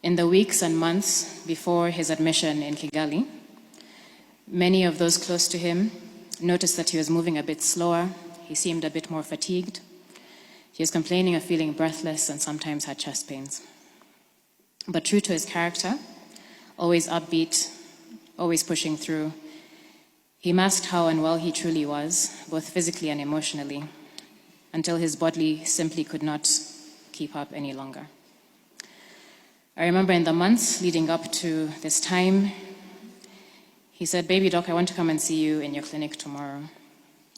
In the weeks and months before his admission in Kigali, many of those close to him noticed that he was moving a bit slower, he seemed a bit more fatigued, he was complaining of feeling breathless and sometimes had chest pains. But true to his character, always upbeat, always pushing through, he masked how unwell he truly was, both physically and emotionally, until his body simply could not keep up any longer. I remember in the months leading up to this time, he said, "Baby doc, I want to come and see you in your clinic tomorrow."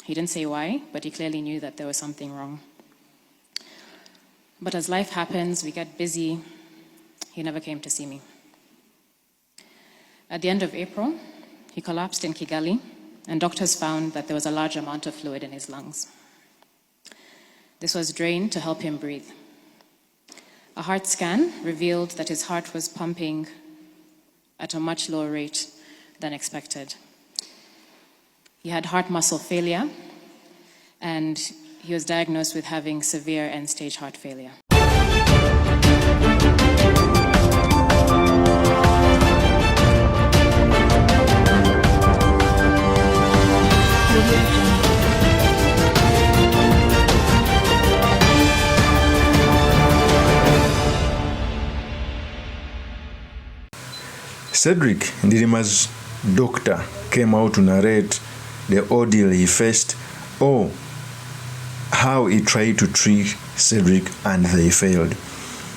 He didn't say why, but he clearly knew that there was something wrong. But as life happens, we get busy. He never came to see me. At the end of April, he collapsed in Kigali, and doctors found that there was a large amount of fluid in his lungs. This was drained to help him breathe. A heart scan revealed that his heart was pumping at a much lower rate than expected. He had heart muscle failure, and he was diagnosed with having severe end-stage heart failure. CEDRIC, NDILIMA's doctor, came out to narrate the ordeal he faced, or how he tried to treat CEDRIC and they failed.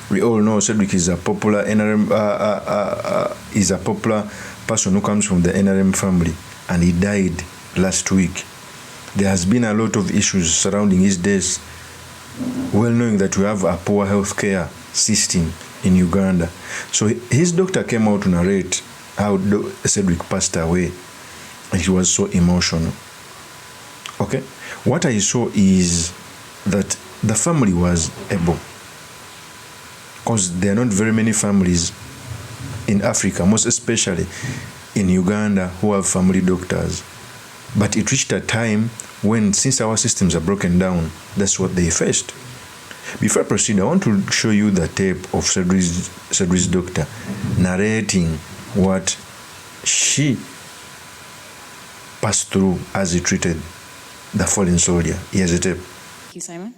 We all know CEDRIC is a popular NRM, is a popular person who comes from the NRM family, and he died last week. There has been a lot of issues surrounding his death, well knowing that we have a poor healthcare system in Uganda. So his doctor came out to narrate how CEDRIC passed away, and he was so emotional. Okay, what I saw is that the family was able, because there are not very many families in Africa, most especially in Uganda, who have family doctors. But it reached a time when, since our systems are broken down, that's what they faced. Before I proceed, I want to show you the tape of CEDRIC's doctor narrating what she passed through as he treated the fallen soldier. Here's the tape. Thank you, Simon.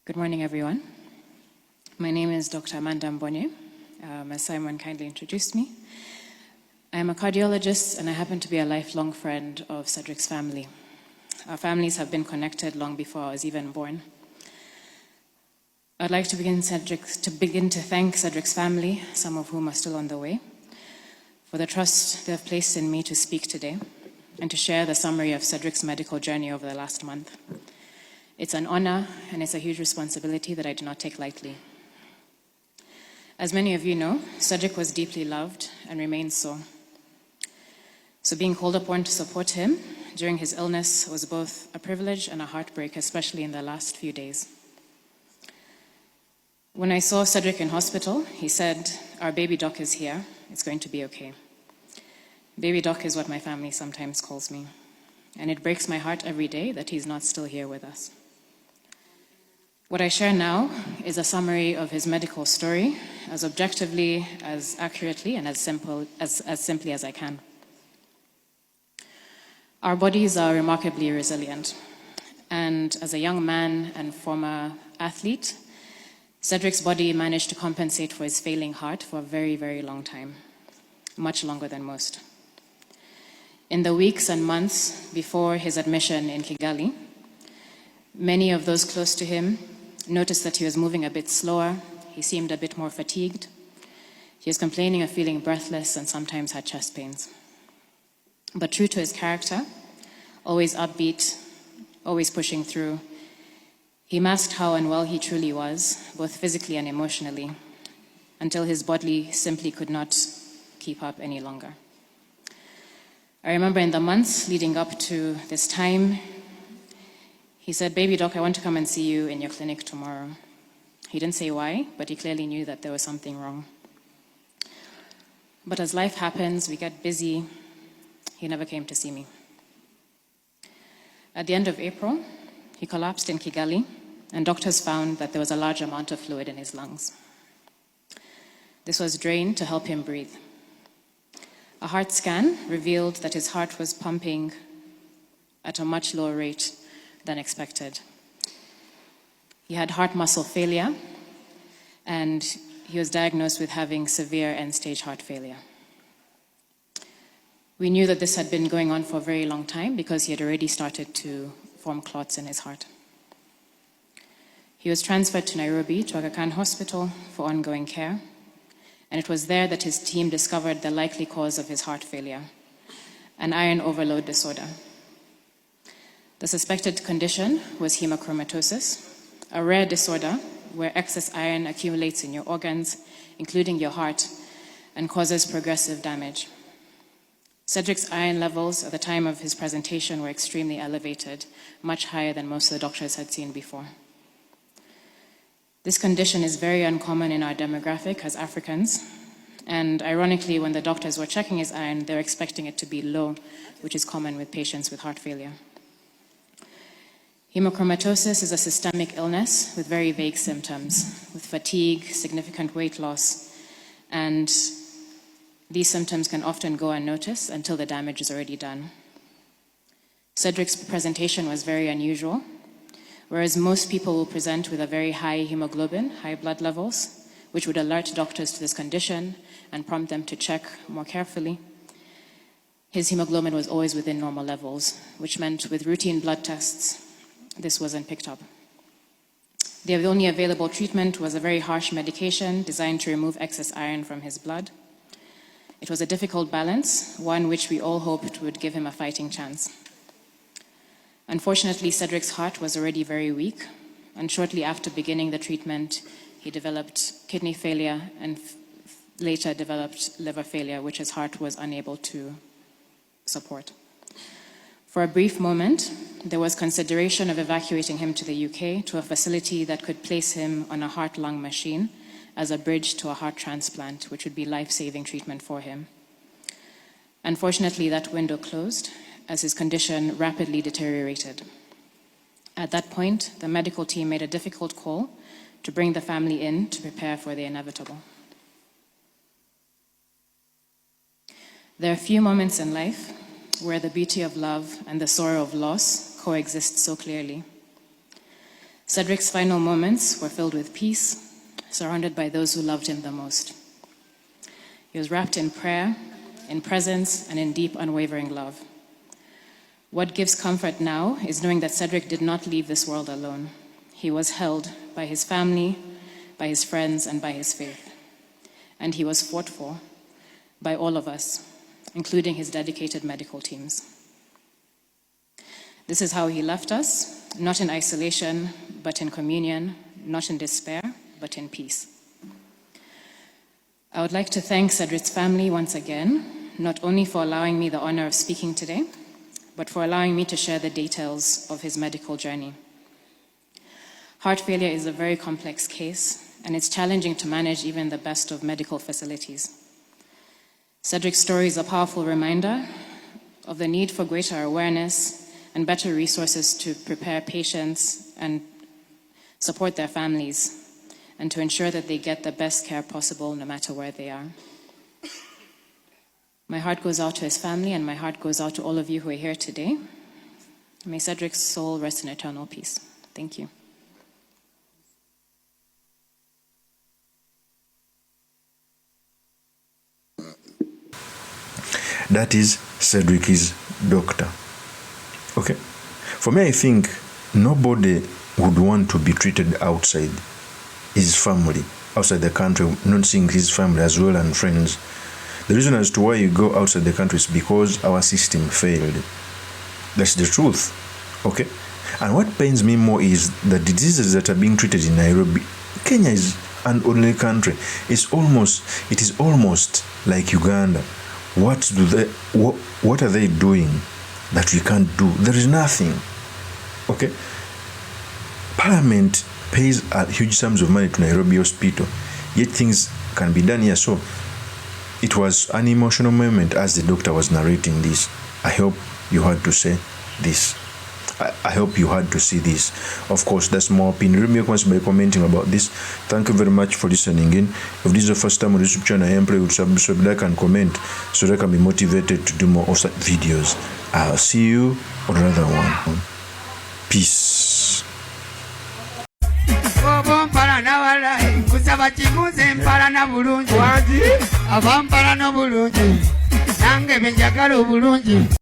Good morning, everyone. My name is Dr. Amanda Mbonye, as Simon kindly introduced me. I am a cardiologist, and I happen to be a lifelong friend of CEDRIC's family. Our families have been connected long before I was even born. I'd like to begin to thank CEDRIC's family, some of whom are still on the way, for the trust they have placed in me to speak today and to share the summary of CEDRIC's medical journey over the last month. It's an honor and it's a huge responsibility that I do not take lightly. As many of you know, CEDRIC was deeply loved and remains so. So being called upon to support him during his illness was both a privilege and a heartbreak, especially in the last few days. When I saw CEDRIC in hospital, he said, "Our baby doc is here. It's going to be okay." Baby doc is what my family sometimes calls me, and it breaks my heart every day that he's not still here with us. What I share now is a summary of his medical story, as objectively, as accurately, and as simply as I can. Our bodies are remarkably resilient, and as a young man and former athlete, CEDRIC's body managed to compensate for his failing heart for a very, very long time, much longer than most. In the weeks and months before his admission in Kigali, many of those close to him noticed that he was moving a bit slower, he seemed a bit more fatigued, he was complaining of feeling breathless and sometimes had chest pains. But true to his character, always upbeat, always pushing through, he masked how unwell he truly was, both physically and emotionally, until his body simply could not keep up any longer. I remember in the months leading up to this time, he said, "Baby doc, I want to come and see you in your clinic tomorrow." He didn't say why, but he clearly knew that there was something wrong. But as life happens, we get busy. He never came to see me. At the end of April, he collapsed in Kigali, and doctors found that there was a large amount of fluid in his lungs. This was drained to help him breathe. A heart scan revealed that his heart was pumping at a much lower rate than expected. He had heart muscle failure, and he was diagnosed with having severe end-stage heart failure. We knew that this had been going on for a very long time because he had already started to form clots in his heart. He was transferred to Nairobi to Aga Khan Hospital for ongoing care, and it was there that his team discovered the likely cause of his heart failure, an iron overload disorder. The suspected condition was hemochromatosis, a rare disorder where excess iron accumulates in your organs, including your heart, and causes progressive damage. CEDRIC's iron levels at the time of his presentation were extremely elevated, much higher than most of the doctors had seen before. This condition is very uncommon in our demographic as Africans, and ironically, when the doctors were checking his iron, they were expecting it to be low, which is common with patients with heart failure. Hemochromatosis is a systemic illness with very vague symptoms, with fatigue, significant weight loss, and these symptoms can often go unnoticed until the damage is already done. CEDRIC's presentation was very unusual. Whereas most people will present with a very high hemoglobin, high blood levels, which would alert doctors to this condition and prompt them to check more carefully, his hemoglobin was always within normal levels, which meant with routine blood tests, this wasn't picked up. The only available treatment was a very harsh medication designed to remove excess iron from his blood. It was a difficult balance, one which we all hoped would give him a fighting chance. Unfortunately, CEDRIC's heart was already very weak, and shortly after beginning the treatment, he developed kidney failure and later developed liver failure, which his heart was unable to support. For a brief moment, there was consideration of evacuating him to the UK to a facility that could place him on a heart-lung machine as a bridge to a heart transplant, which would be life-saving treatment for him. Unfortunately, that window closed as his condition rapidly deteriorated. At that point, the medical team made a difficult call to bring the family in to prepare for the inevitable. There are few moments in life where the beauty of love and the sorrow of loss coexist so clearly. CEDRIC's final moments were filled with peace, surrounded by those who loved him the most. He was wrapped in prayer, in presence, and in deep, unwavering love. What gives comfort now is knowing that CEDRIC did not leave this world alone. He was held by his family, by his friends, and by his faith. And he was fought for by all of us, including his dedicated medical teams. This is how he left us, not in isolation, but in communion, not in despair, but in peace. I would like to thank CEDRIC's family once again, not only for allowing me the honor of speaking today, but for allowing me to share the details of his medical journey. Heart failure is a very complex case, and it's challenging to manage even the best of medical facilities. CEDRIC's story is a powerful reminder of the need for greater awareness and better resources to prepare patients and support their families, and to ensure that they get the best care possible no matter where they are. My heart goes out to his family, and my heart goes out to all of you who are here today. May CEDRIC's soul rest in eternal peace. Thank you. That is CEDRIC's doctor. Okay? For me, I think nobody would want to be treated outside his family, outside the country, not seeing his family as well and friends. The reason as to why you go outside the country is because our system failed. That's the truth. Okay? And what pains me more is the diseases that are being treated in Nairobi. Kenya is an ordinary country. It is almost like Uganda. What are they doing that we can't do? There is nothing. Okay? Parliament pays huge sums of money to Nairobi Hospital, yet things can be done here. So it was an emotional moment as the doctor was narrating this. I hope you had to say this. I hope you had to see this. Of course, that's my opinion. Let me consider by commenting about this. Thank you very much for listening in. If this is the first time on this YouTube channel, I am playing with subscribe, like, and comment so that I can be motivated to do more of such videos. I'll see you on another one. Peace. Nange benjagala obulungi